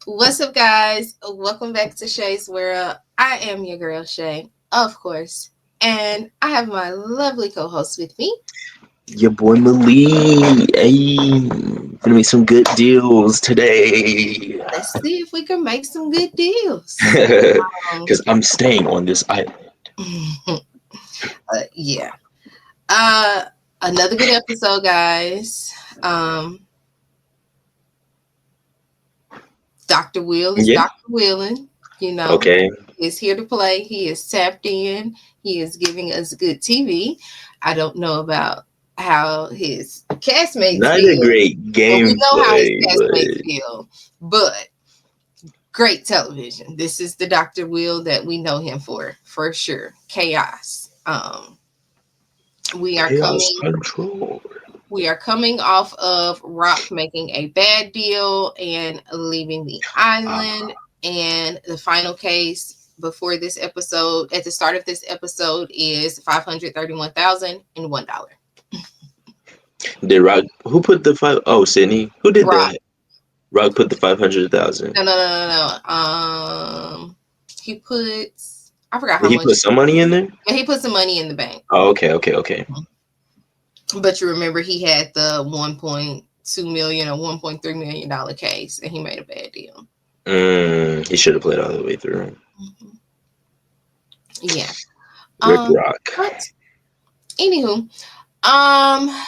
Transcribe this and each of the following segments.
What's up, guys? Welcome back to Shay's World. I am your girl, Shay, of course. And I have my lovely co host with me. Your boy Malik. Hey, gonna make some good deals today. Let's see if we can make some good deals. Um, Because I'm staying on this island. yeah. Uh, Another good episode, guys. Dr. Will is Yeah. Dr. Willin. You know, Okay. he's here to play. He is tapped in. He is giving us good TV. I don't know about how his castmates Not a feel. great Well, we know how his gameplay, castmates but feel, but great television. This is the Dr. Will that we know him for sure. Chaos. We are chaos coming. control. We are coming off of Rock making a bad deal and leaving the island. And the final case before this episode, at the start of this episode, is $531,001. Did Rock? Who put the five? Oh, Sydney. Who did Rock. that? Rock put the 500,000. No. He puts, I forgot Did how he much. put some money in there? Yeah, he put some money in the bank. Oh, okay. But you remember he had the 1.2 million or $1.3 million case, and he made a bad deal. He should have played all the way through. Mhm. Yeah. Rick Rock. But anywho, um,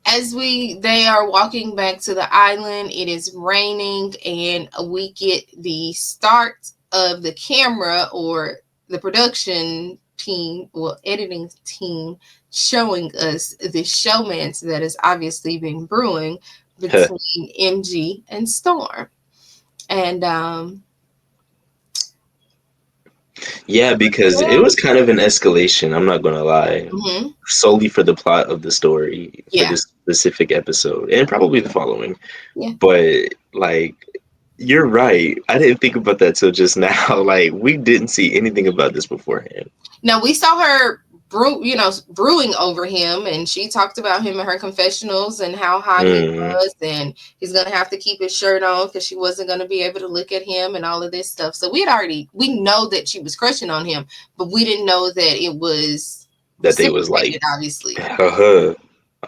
as they are walking back to the island, it is raining, and we get the start of the camera or the production team, well, editing team, showing us the showmance that has obviously been brewing between MG and Storm. And Yeah, because it was kind of an escalation, I'm not gonna lie. mhm, Solely for the plot of the story for yeah, this specific episode and probably the following. yeah. But like you're right. I didn't think about that till just now. Like we didn't see anything about this beforehand. Now we saw her brewing over him, and she talked about him in her confessionals and how hot he Mm, was, and he's gonna have to keep his shirt on because she wasn't gonna be able to look at him and all of this stuff. So we know that she was crushing on him, but we didn't know that it was that they was reciprocated, like, obviously.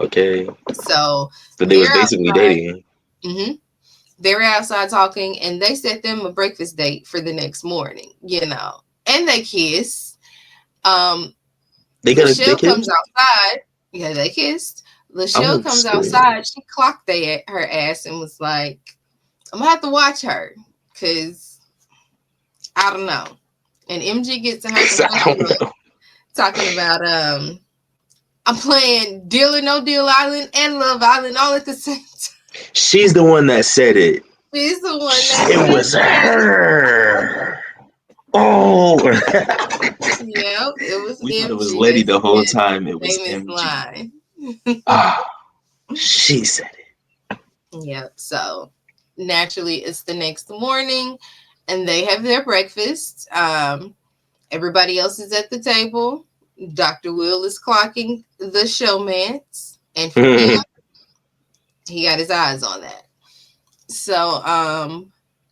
okay. So So they was they're basically outside. dating. hmm They're outside talking, and they set them a breakfast date for the next morning. And they kiss. Um, They Lachelle comes kissed? outside. Yeah, they kissed. Lachelle I'm comes screaming. outside. She clocked her ass and was like, I'm going to have to watch her because I don't know. And MG gets in her I don't confessional know. talking about, I'm playing Deal or No Deal Island and Love Island all at the same time. She's the one that said it. She's the one that It said was that. her. Oh. Yep, it was We thought it was MG Letty that the whole said time. It the was famous MG. line. Ah, she said it. Yep. So naturally, it's the next morning, and they have their breakfast. Everybody else is at the table. Dr. Will is clocking the showmance, and for him, he got his eyes on that. So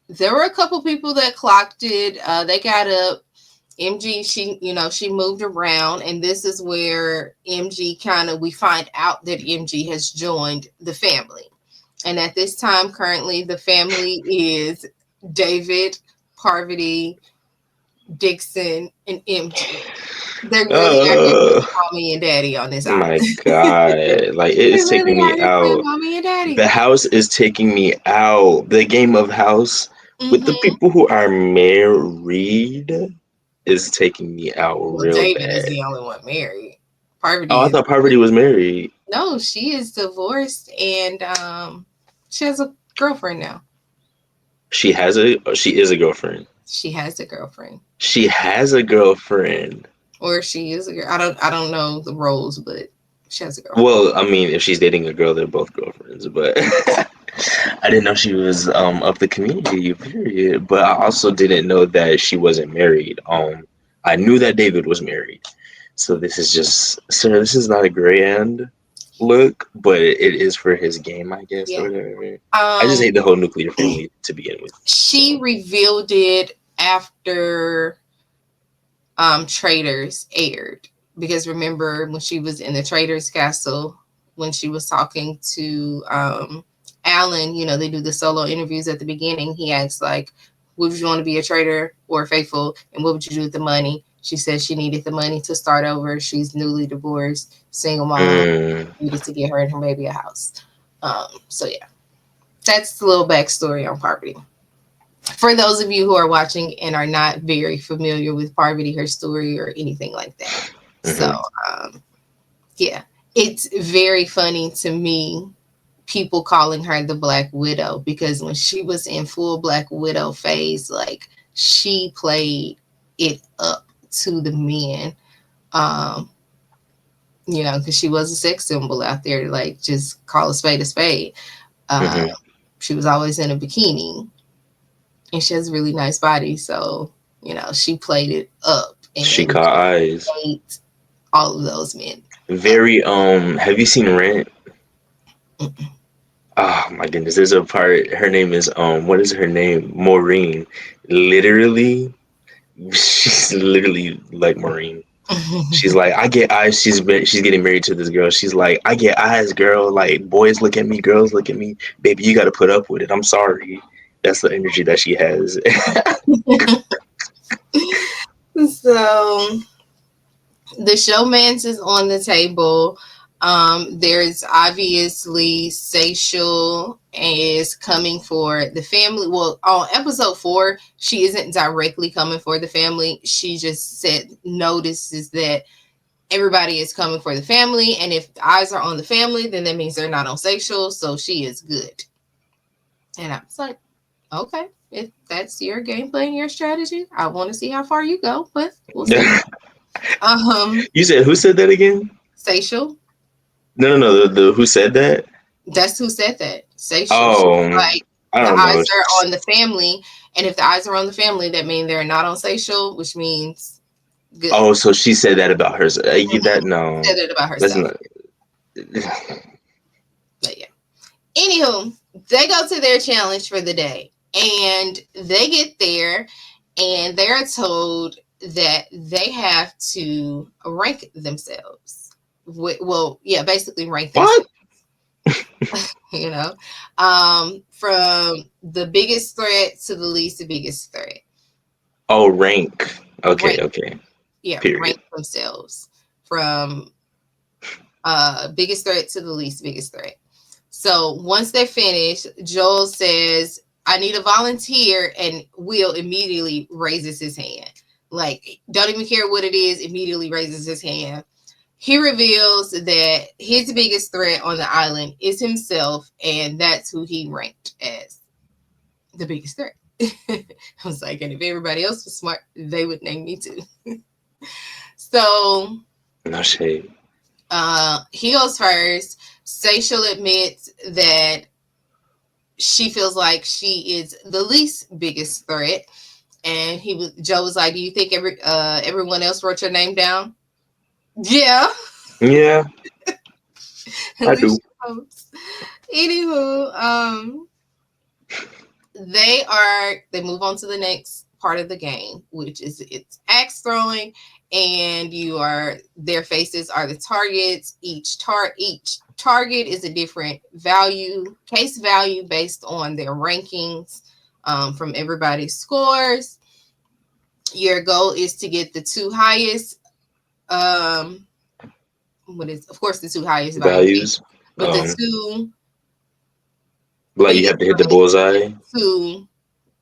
there were a couple people that clocked it. They got up. MG, she moved around, and this is where MG we find out that MG has joined the family. And at this time, currently, the family is David, Parvati, Dixon, and MG. They really are giving Oh you mommy and daddy on this island. my god. Like it They is really taking me are just playing out. mommy and The daddy. house is taking me out. The game of house with the hmm people who are married is taking me out Well, real David is bad. the only one married. Oh, Parvati I is thought Parvati was married. no, she is divorced, and she has a girlfriend now. She is a girlfriend. She has a girlfriend, She has a girlfriend. or she is a girl. I don't know the roles, but she has a girlfriend. Well, I mean, if she's dating a girl, they're both girlfriends. But I didn't know she was of the community. Period. But I also didn't know that she wasn't married. I knew that David was married. So this is just, sir. This is not a grand look, but it is for his game, I guess, or Yeah. whatever. I just Um, hate the whole nuclear family to begin with. She revealed it after Traitors aired, because remember when she was in the Traitors Castle, when she was talking to Alan, they do the solo interviews at the beginning. He asks like, would you want to be a traitor or faithful, and what would you do with the money? She said she needed the money to start over. She's newly divorced, single mom, Mm, needed to get her and her baby a house. So yeah, that's the little backstory on Parvati. For those of you who are watching and are not very familiar with Parvati, her story, or anything like that. So, hmm. um, yeah, it's very funny to me, people calling her the Black Widow, because when she was in full Black Widow phase, like, she played it up to the men. Um, because she was a sex symbol out there, like, just call a spade a spade. Uh, Hmm. she was always in a bikini, and she has a really nice body. So, she played it up She and caught eyes. ate all of those men up. Very have you seen Rent? Mm-mm. Oh my goodness, there's a part, her name is what is her name? Maureen. Literally, she's literally like Maureen. She's like, I get eyes. She's getting married to this girl. She's like, I get eyes, girl. Like, boys look at me, girls look at me. Baby, you got to put up with it. I'm sorry. That's the energy that she has. So the showmance is on the table. There's obviously Seychelle is coming for the family. Well, on episode 4, she isn't directly coming for the family. She just said notices that everybody is coming for the family, and if the eyes are on the family, then that means they're not on Seychelle, so she is good. And I was like, okay, if that's your game plan, your strategy, I want to see how far you go, but we'll see. You said who said that again? Seychelle, No, no, no. The who said that? that's who said that. Seychelle, she was Oh, like, I the don't know. eyes are on the family, and if the eyes are on the family, that means they're not on Seychelle, which means good. Oh, so she said that about hers. Mhm. That no, Said it about that's herself, not. but yeah. Anywho, they go to their challenge for the day, and they get there, and they're told that they have to rank themselves. Well, yeah, basically rank What? themselves. You know, from the biggest threat to the least biggest threat. Oh, rank. Okay, Rank, okay. yeah, rank Period. themselves from biggest threat to the least biggest threat. So once they finish, Joel says, I need a volunteer, and Will immediately raises his hand. Like, don't even care what it is, immediately raises his hand. He reveals that his biggest threat on the island is himself, and that's who he ranked as the biggest threat. I was like, and if everybody else was smart, they would name me too. So No shade. he goes first. Seychelle admits that she feels like she is the least biggest threat. And Joe was like, do you think everyone else wrote your name down? Yeah. Yeah, I do. Alicia hopes. Anywho, they move on to the next part of the game, which is it's axe throwing, and their faces are the targets. Each target is a different case value based on their rankings, from everybody's scores. Your goal is to get the two highest, um what is, of course, the two highest valuation, Values. but the two Like you biggest have to hit the threat and bullseye. the two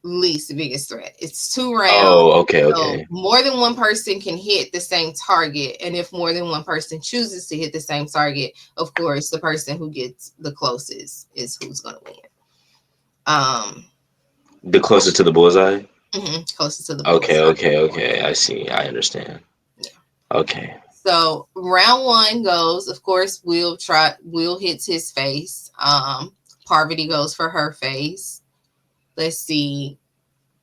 least biggest threat. It's 2 rounds. Oh, okay, So okay. more than one person can hit the same target. And if more than one person chooses to hit the same target, of course, the person who gets the closest is who's going to win. Um, The closer to the bullseye. Closest to the Okay, bullseye. okay, okay. I see. I understand. Yeah. Okay. So round 1 goes, of course, Will hits his face. Parvati goes for her face. Let's see.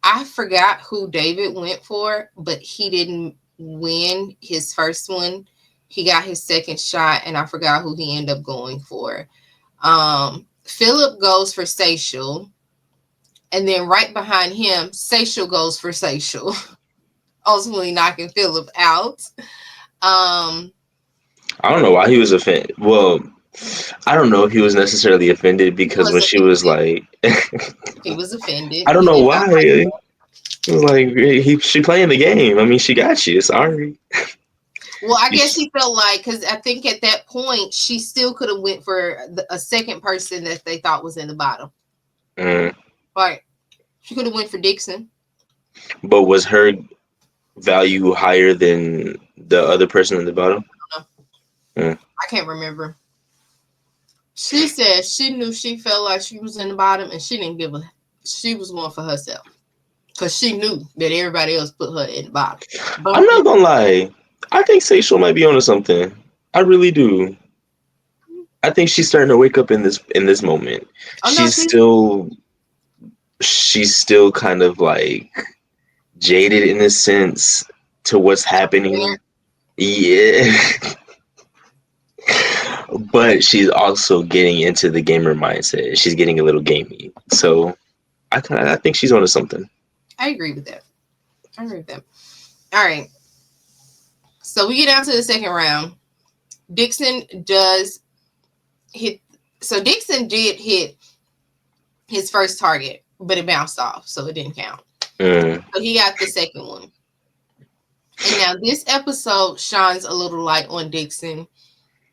I forgot who David went for, but he didn't win his first one. He got his second shot, and I forgot who he ended up going for. Philip goes for Seychelle, And then right behind him, Seychelle goes for Seychelle, ultimately knocking Philip out. Um, I don't know why he was offended. Well, I don't know if he was necessarily offended he because was when she was offended. like, He was offended. I don't He know did not why. like It that. was like she playing the game. I mean, she got you. Sorry. Well, I You guess s- he felt like, because I think at that point she still could have went for a second person that they thought was in the bottom. Mm. Right? She could have went for Dixon. But was her value higher than the other person in the bottom? I don't know. Mm. I can't remember. She said she knew she felt like she was in the bottom, and she didn't give a. She was going for herself because she knew that everybody else put her in the bottom. I'm But not gonna lie. I think Seychelle might be onto something. I really do. I think she's starting to wake up in this moment. oh no, She's still she's still kind of like jaded in a sense to what's happening. Yeah. But she's also getting into the gamer mindset. She's getting a little gamey. So I think she's onto something. I agree with that. I agree with that. All right. So we get down to the second round. Dixon does hit. So Dixon did hit his first target, but it bounced off, so it didn't count. Mm. So he got the second one. And now this episode shines a little light on Dixon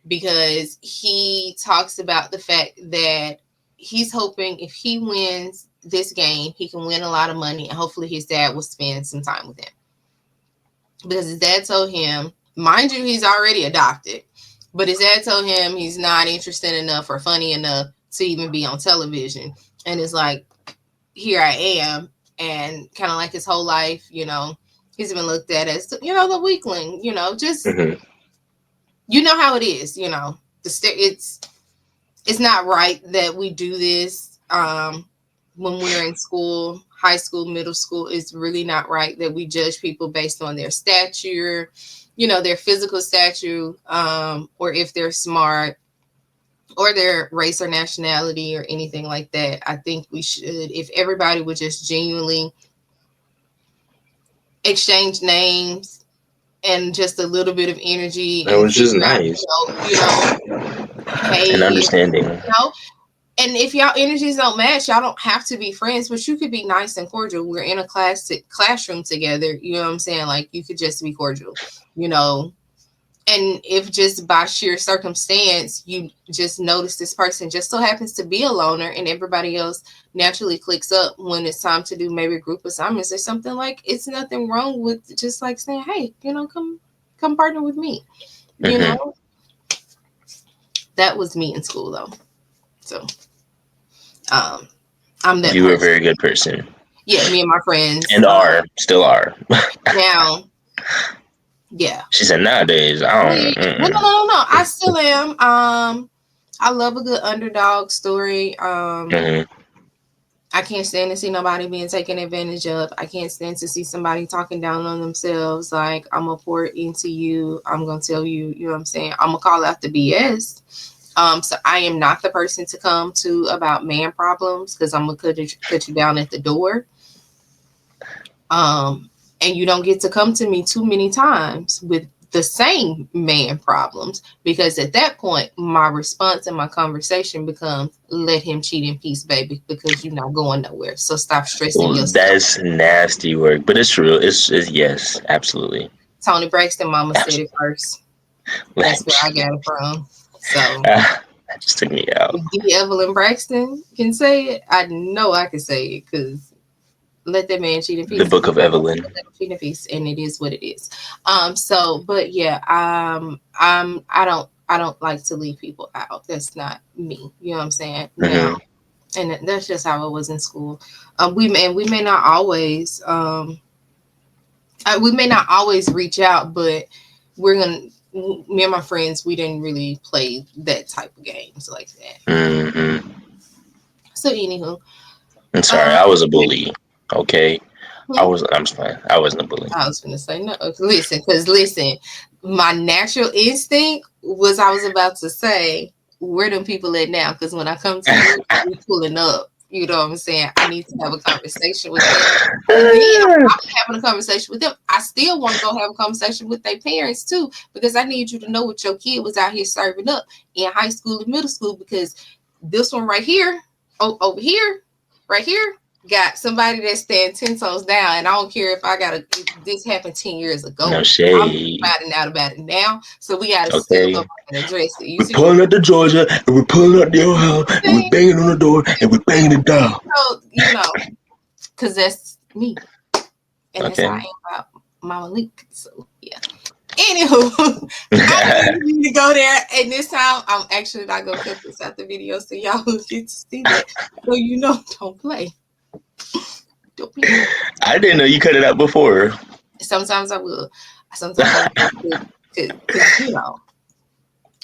because he talks about the fact that he's hoping if he wins this game, he can win a lot of money, and hopefully his dad will spend some time with him. Because his dad told him, mind you, he's already adopted, but his dad told him he's not interested enough or funny enough to even be on television. And it's like, here I am. And kind of like his whole life, he's been looked at as, the weakling, just, Hmm. how it is, it's not right that we do this when we're in school, high school, middle school. It's really not right that we judge people based on their stature, their physical stature, or if they're smart, or their race or nationality or anything like that. I think we should, if everybody would just genuinely exchange names and just a little bit of energy It and was just figure out, nice hey, and if understanding. and if y'all energies don't match, y'all don't have to be friends, but you could be nice and cordial. We're in a classroom together, you know what I'm saying? Like, you could just be cordial, you know. And if just by sheer circumstance you just notice this person just so happens to be a loner and everybody else naturally clicks up when it's time to do maybe group assignments or something, like, it's nothing wrong with just like saying, hey, come partner with me, you Hmm. know. That was me in school though. So um I'm that You were a person. very good person Yeah, me and my friends. and are still are. Now, yeah. She said nowadays I don't. No, no, Mm-mm. no, no, no. I still am. I love a good underdog story. Hmm. I can't stand to see nobody being taken advantage of. I can't stand to see somebody talking down on themselves. Like, I'm gonna pour into you. I'm gonna tell you. You know what I'm saying? I'm gonna call out the BS. So I am not the person to come to about man problems because I'm gonna cut you down at the door. Um, and you don't get to come to me too many times with the same man problems, because at that point my response and my conversation becomes, let him cheat in peace, baby, because you're not going nowhere, so stop stressing Well, yourself. that's nasty work, but it's true. It's yes, absolutely, Tony Braxton mama said it absolutely. first. That's where I Like, got it from. So that just took me out. if D. Evelyn Braxton can say it, I know I can say it, because let that man cheat in The peace, Book because of he's not going to Evelyn. let him cheat in peace, and it is what it is. So, but yeah, I don't like to leave people out. That's not me. You know what I'm saying? Now, Hmm. and that's just how it was in school. We may not always we may not always reach out, but we're gonna. Me and my friends, we didn't really play that type of games like that. Hmm. So, anywho, I'm sorry, um, I was a bully. Okay, I hmm? was. I'm just fine. I wasn't a bully. I was gonna say no. Listen, my natural instinct was, I was about to say, where them people at now? Because when I come to you, we pulling up. You know what I'm saying? I need to have a conversation with them. And then I'm having a conversation with them. I still want to go have a conversation with their parents too, because I need you to know what your kid was out here serving up in high school and middle school. Because this one right here, over here, right here, got somebody that stands 10 toes down. And I don't care if this happened 10 years No ago. I'm shade. finding out about it now. So we got to still go Okay. back and address it. You We're see what pulling up to Georgia and we're pulling up to your house I'm and we're saying? banging on the door and we're banging it down. So, because that's me. And that's how I Okay. am about Mama Link. So yeah. Anywho, I didn't mean to go there, and this time I'm actually not gonna cut this out the video so y'all will get to see that. So don't play. Don't play. I didn't know you cut it out before. Sometimes I will. Sometimes I will because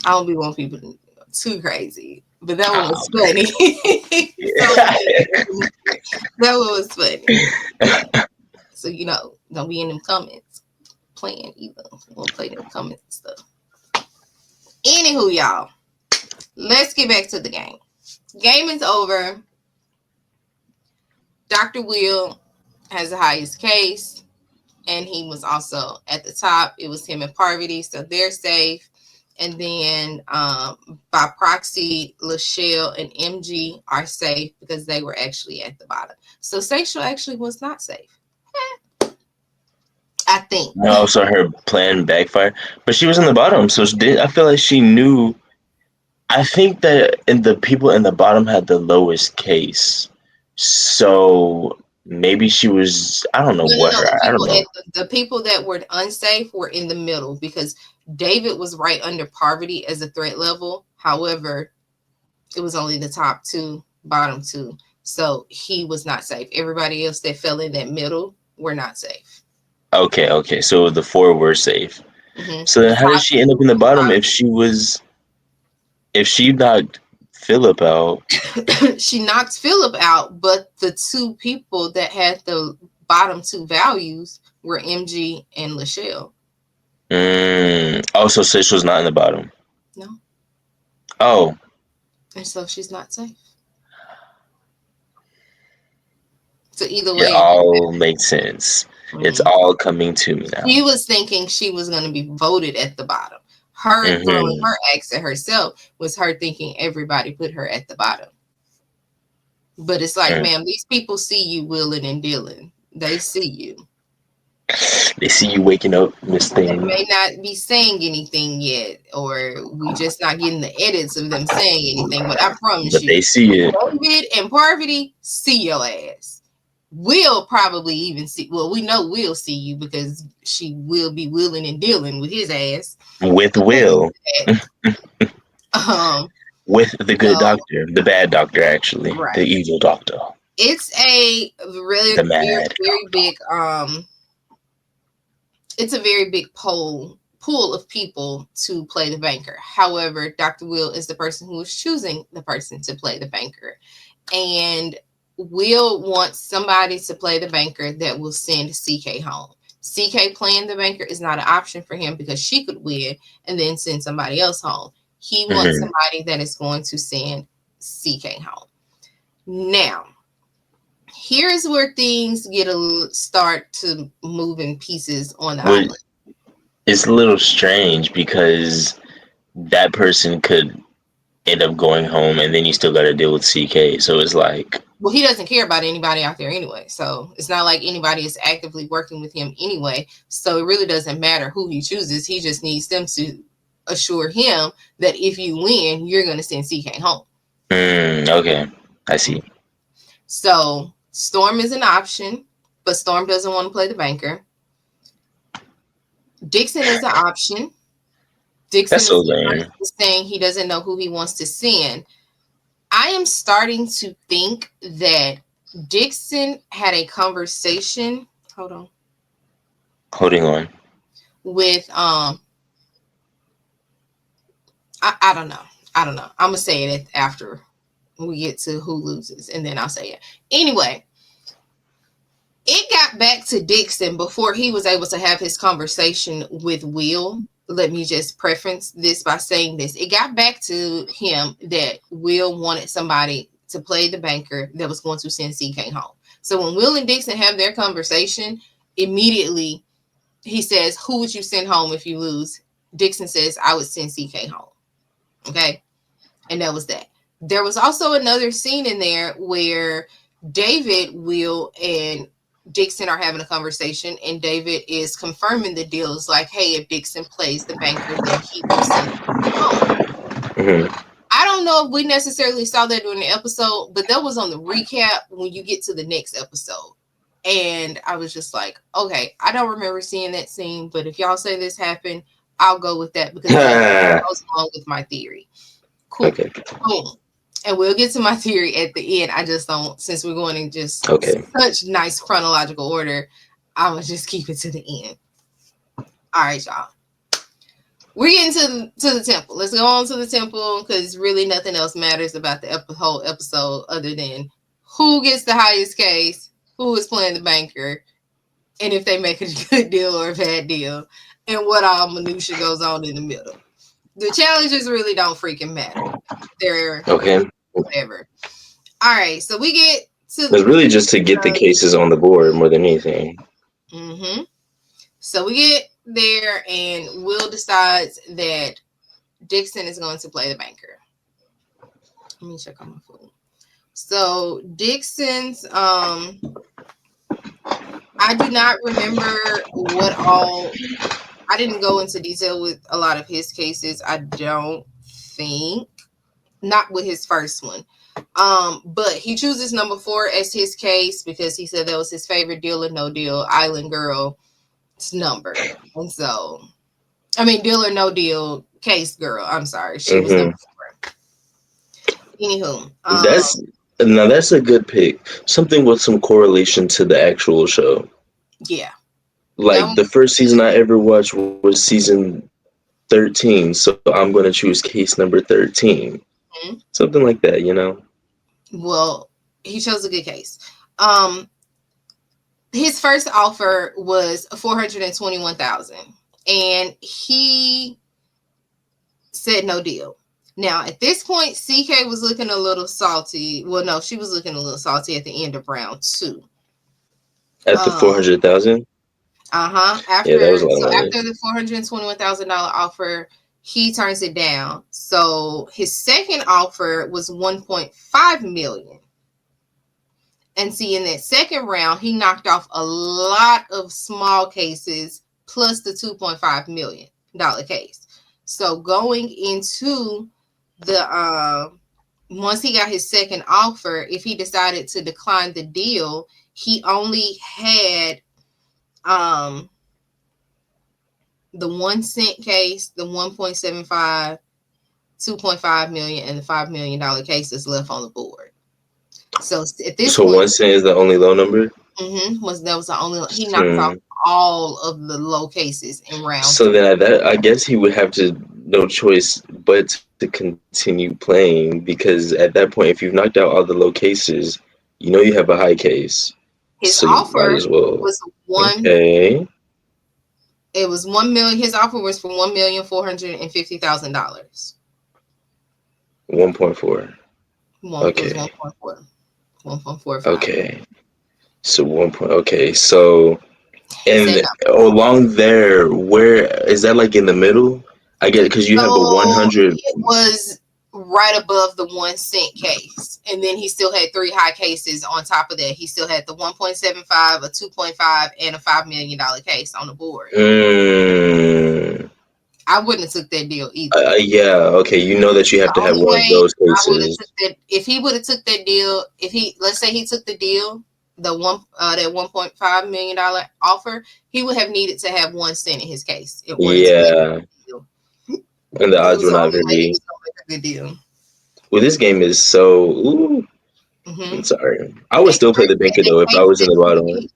I don't be wanting people too crazy. But that one was funny. So that one was funny. Yeah. So don't be in them comments playing either. We'll play them comments and stuff. Anywho, y'all, let's get back to the game. Game is over. Dr. Will has the highest case, and he was also at the top. It was him and Parvati, so they're safe. And then by proxy, Lachelle and MG are safe because they were actually at the bottom. So Sexual actually was not safe. I think. No, so her plan backfired, but she was in the bottom, so I feel like she knew. I think that the people in the bottom had the lowest case, so maybe she was. I don't know what No. her. I don't know. The people that were unsafe were in the middle because David was right under Parvati as a threat level. However, it was only the top two, bottom two, so he was not safe. Everybody else that fell in that middle were not safe. Okay. So the four were safe. Mm-hmm. So then, how did she end up in the bottom if she knocked Philip out? She knocked Philip out, but the two people that had the bottom two values were MG and Lachelle. Also, Sis was not in the bottom. No. Oh. And so she's not safe. So either It way, all makes sense. It's all coming to me now. She was thinking she was going to be voted at the bottom. Her throwing her axe at herself was her thinking everybody put her at the bottom. But it's like, ma'am, these people see you willing and dealing. They see you. They see you waking up, Miss Thing. They may not be saying anything yet, or we just not getting the edits of them saying anything. But I promise you, they see it. David and Parvati see your ass. Will probably even see. Well, we know Will see you because she will be willing and dealing with his ass. With Will. With the good doctor, the bad doctor, actually, right. The evil doctor. It's a really very big. It's a very big pool of people to play the banker. However, Dr. Will is the person who is choosing the person to play the banker, and Will wants somebody to play the banker that will send CK home. CK playing the banker is not an option for him because she could win and then send somebody else home. He wants somebody that is going to send CK home. Now, here's where things start to move in pieces on the island. It's a little strange because that person could end up going home and then you still got to deal with CK. So it's like... Well, he doesn't care about anybody out there anyway. So it's not like anybody is actively working with him anyway. So it really doesn't matter who he chooses. He just needs them to assure him that if you win, you're going to send CK home. Okay. I see. So Storm is an option, but Storm doesn't want to play the banker. Dixon is an option. Dixon is saying he doesn't know who he wants to send. I am starting to think that Dixon had a conversation. Holding on. With I don't know. I'm gonna say it after we get to who loses, and then I'll say it. Anyway, it got back to Dixon before he was able to have his conversation with Will. Let me just preference this by saying this. It got back to him that Will wanted somebody to play the banker that was going to send CK home. So when Will and Dixon have their conversation, immediately he says, "Who would you send home if you lose?" Dixon says, "I would send CK home." Okay. And that was that. There was also another scene in there where David, Will, and Dixon are having a conversation, and David is confirming the deal. It's like, hey, if Dixon plays the banker, then he will send CK home. Hmm. I don't know if we necessarily saw that during the episode, but that was on the recap when you get to the next episode. And I was just like, okay, I don't remember seeing that scene, but if y'all say this happened, I'll go with that because that goes along with my theory. Cool. Okay. Boom. And we'll get to my theory at the end. I just don't, since we're going in just Okay. such nice chronological order, I'm going to just keep it to the end. All right, y'all. We're getting to the temple. Let's go on to the temple because really nothing else matters about the whole episode other than who gets the highest case, who is playing the banker, and if they make a good deal or a bad deal, and what all minutia goes on in the middle. The challenges really don't freaking matter. They're Okay. whatever. All right, so we get to It's really just to get the the cases on the board more than anything. mm-hmm. So we get there, and Will decides that Dixon is going to play the banker. Let me check on my phone. So Dixon's I do not remember what all. I didn't go into detail with a lot of his cases. I don't think, not with his first one. But he chooses number 4 as his case because he said that was his favorite Deal or No Deal Island Girl's number. And so, I mean, Deal or No Deal Case Girl. I'm sorry, she was Hmm. number 4. Anywho, That's now that's a good pick. Something with some correlation to the actual show. yeah, that Like one the was first good. season I ever watched was season 13, so I'm gonna choose case number 13. Mhm. Something like that, you know? Well, he chose a good case. Um, his first offer was 421,000, and he said no deal. Now, at this point, CK was looking a little salty. Well, no, she was looking a little salty at the end of round 2. At the Um, 400,000? Yeah, that was a lot of money. After the $421,000 offer, he turns it down. So his second offer was 1.5 million. And see, in that second round, he knocked off a lot of small cases plus the $2.5 million case. So going into the once he got his second offer, if he decided to decline the deal, he only had um the 1 cent case, the 1.75, 2.5 million, and the $5 million cases left on the board. So at this So point, 1 cent is the only low number? was that was the only he knocked off Hmm. all of the low cases in round So 3. then I guess he would have to no choice but to continue playing because at that point, if you've knocked out all the low cases, you know you have a high case. His So you might offer as well. was one. Okay. It was 1 million. His offer was for $1,450,000. 1.4. One it was Okay. 1.4, 1.45. Okay. So 1 point. Okay. So He said and no. along there, where is that? Like in the middle? I get it because you have a So 100. it was right above the 1 cent case. And then he still had 3 high cases on top of that. He still had the 1.75, a 2.5, and a $5 million case on the board. Mm, I wouldn't have took that deal either. yeah. Okay. You know that you have The to have only one of way those I would have cases. took that if he would have took that deal, if he let's say he took the deal, the one that $1.5 million offer, he would have needed to have 1 cent in his case in order to make Yeah. a deal. And the It odds was were the not only way he very. was gonna make a good deal. Well, this game is so. Ooh, I'm Mm-hmm. sorry. I would still play the banker And though if that I case was in that the you bottom. get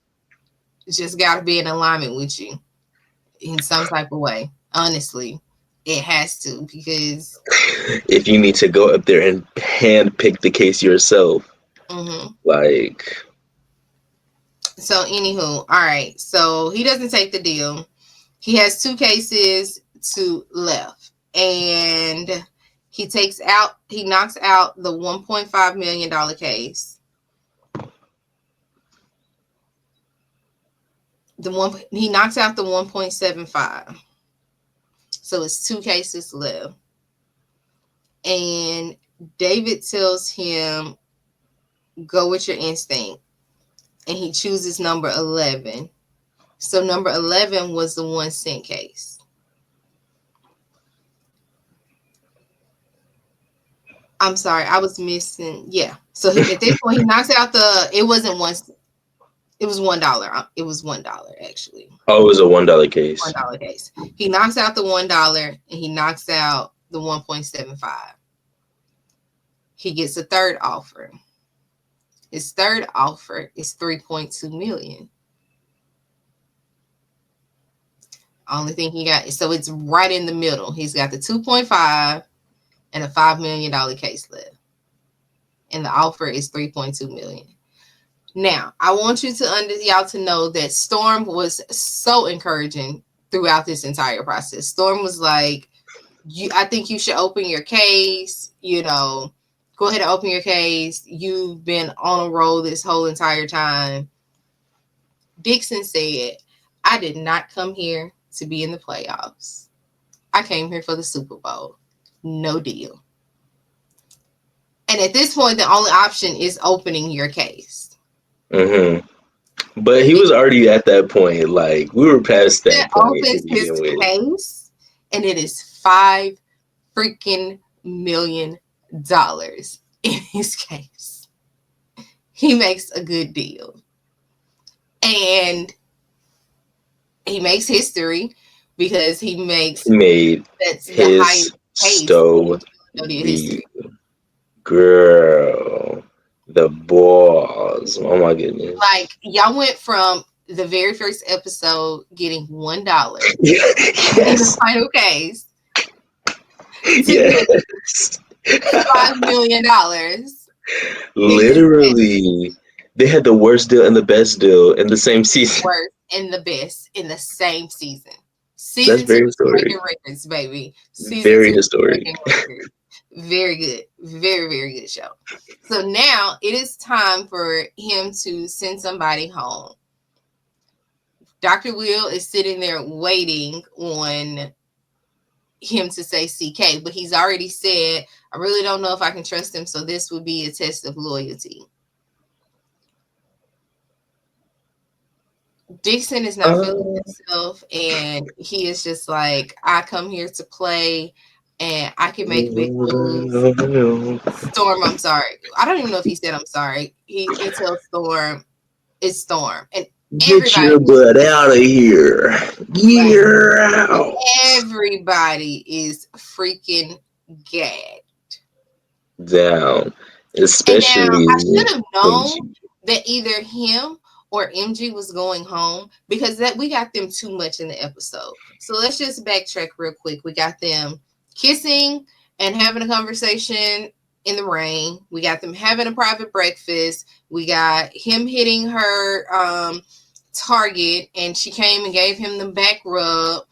just got to be in alignment with you in some type of way. Honestly, it has to because. If you need to go up there and hand pick the case yourself, Mm-hmm. like, So anywho, all right. So he doesn't take the deal. He has 2 cases to left, and He knocks out the $1.5 million case. He knocks out the 1.75. So it's two cases left. And David tells him, go with your instinct. And he chooses number 11. So number 11 was the 1 cent case. I'm sorry, I was missing. Yeah. So at this point, he knocks out it wasn't one, it was $1. It was $1 actually. Oh, it was a $1 case. $1 case. He knocks out the $1 and he knocks out the 1.75. He gets a third offer. His third offer is 3.2 million. Only thing he got, so it's right in the middle. He's got the 2.5 and a $5 million case left. And the offer is 3.2 million. Now, I want y'all to know that Storm was so encouraging throughout this entire process. Storm was like, I think you should open your case, go ahead and open your case. You've been on a roll this whole entire time. Dixon said, I did not come here to be in the playoffs. I came here for the Super Bowl. No deal. And at this point, the only option is opening your case. Mm-hmm. But he was already at that point. Like, we were past that point opens to begin his with. case, and it is $5 freaking million in his case. He makes a good deal. And he makes history because he made that's his the highest case stove history. Girl, the balls. Oh my goodness. Like, y'all went from the very first episode getting $1 yes. in the final case to yes. $5 million. Literally, they had the worst deal and the best deal in the same season. Worst and the best in the same season. That's Season very 2 is historic. breaking records, baby. Season Very 2 historic. is breaking records. Very good. Very, very good show. So now it is time for him to send somebody home. Dr. Will is sitting there waiting on him to say CK, but he's already said, I really don't know if I can trust him, so this would be a test of loyalty. Dixon is not feeling himself, and he is just like, I come here to play, and I can make big moves. Storm, I'm sorry. I don't even know if he said I'm sorry. He tells Storm, it's Storm. And get your butt out of here. You're out. Everybody is freaking gagged. Down. Especially. And now, I should have known that either him or MG was going home because that we got them too much in the episode. So let's just backtrack real quick. We got them kissing and having a conversation in the rain. We got them having a private breakfast. We got him hitting her target, and she came and gave him the back rub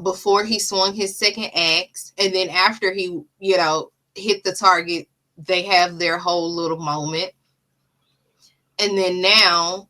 before he swung his second axe. And then after he, hit the target, they have their whole little moment. And then now,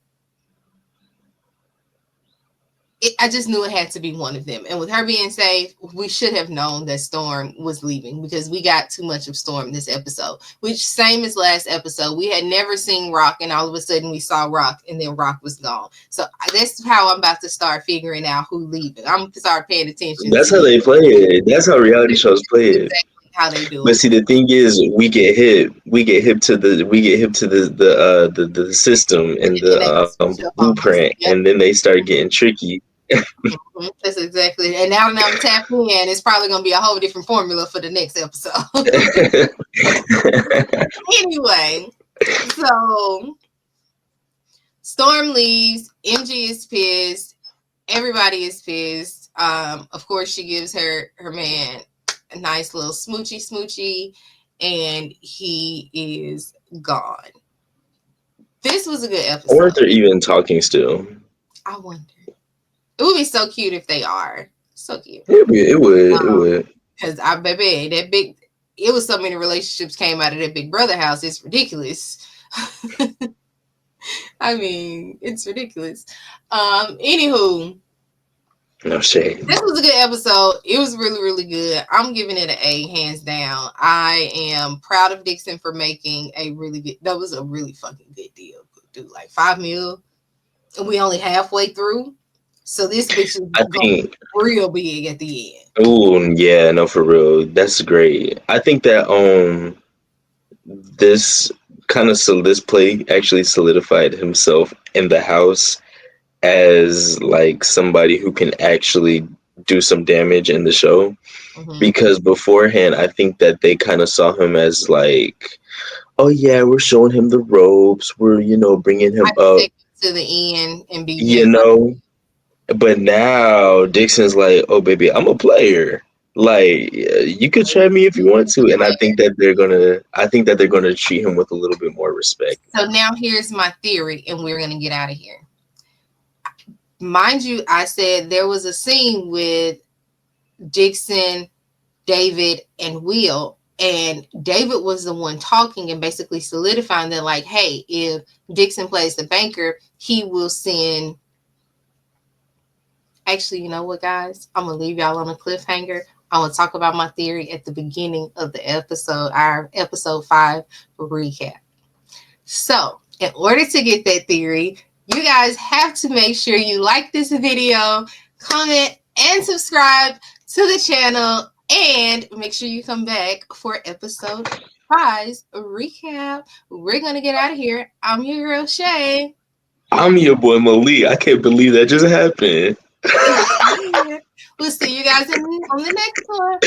I just knew it had to be one of them. And with her being safe, we should have known that Storm was leaving because we got too much of Storm this episode. Which, same as last episode, we had never seen Rock, and all of a sudden we saw Rock, and then Rock was gone. So that's how I'm about to start figuring out who leaving. I'm going to start paying attention. That's how they play it. That's how reality shows play it. Exactly how they do but it. See, the thing is, we get hip to the system and the blueprint, and then they start getting tricky. That's exactly. And now that I'm tapped in, it's probably going to be a whole different formula for the next episode. Anyway, so Storm leaves. MG is pissed. Everybody is pissed. Of course, she gives her man a nice little smoochy, and he is gone. This was a good episode. Or if they're even talking still. I wonder. It would be so cute if they are. So cute. It would. Because I baby, that big it was so many relationships came out of that Big Brother house. It's ridiculous. I mean, it's ridiculous. Anywho, No shade. this was a good episode. It was really, really good. I'm giving it an A, hands down. I am proud of Dixon for making a really good. That was a really fucking good deal, dude. Like 5 mil, and we only halfway through. So this bitch is I going think. real big at the end. Oh yeah, no, for real. That's great. I think that this kind of this play actually solidified himself in the house as like somebody who can actually do some damage in the show, Mm-hmm. because beforehand I think that they kind of saw him as like, oh yeah, we're showing him the ropes, we're bringing I him can up, take it to the end and be you next. know but now Dixon's like, oh baby, I'm a player, like you could try me if you want to. And I think that they're gonna treat him with a little bit more respect. So now here's my theory, and we're gonna get out of here. Mind you, I said there was a scene with Dixon, David, and Will. And David was the one talking and basically solidifying that, like, hey, if Dixon plays the banker, he will send. Actually, you know what, guys? I'm going to leave y'all on a cliffhanger. I want to talk about my theory at the beginning of the episode, our episode 5 recap. So, in order to get that theory, you guys have to make sure you like this video, comment, and subscribe to the channel, and make sure you come back for episode 5's recap. We're going to get out of here. I'm your girl, Shay. I'm your boy Malik. I can't believe that just happened. We'll see you guys on the next one.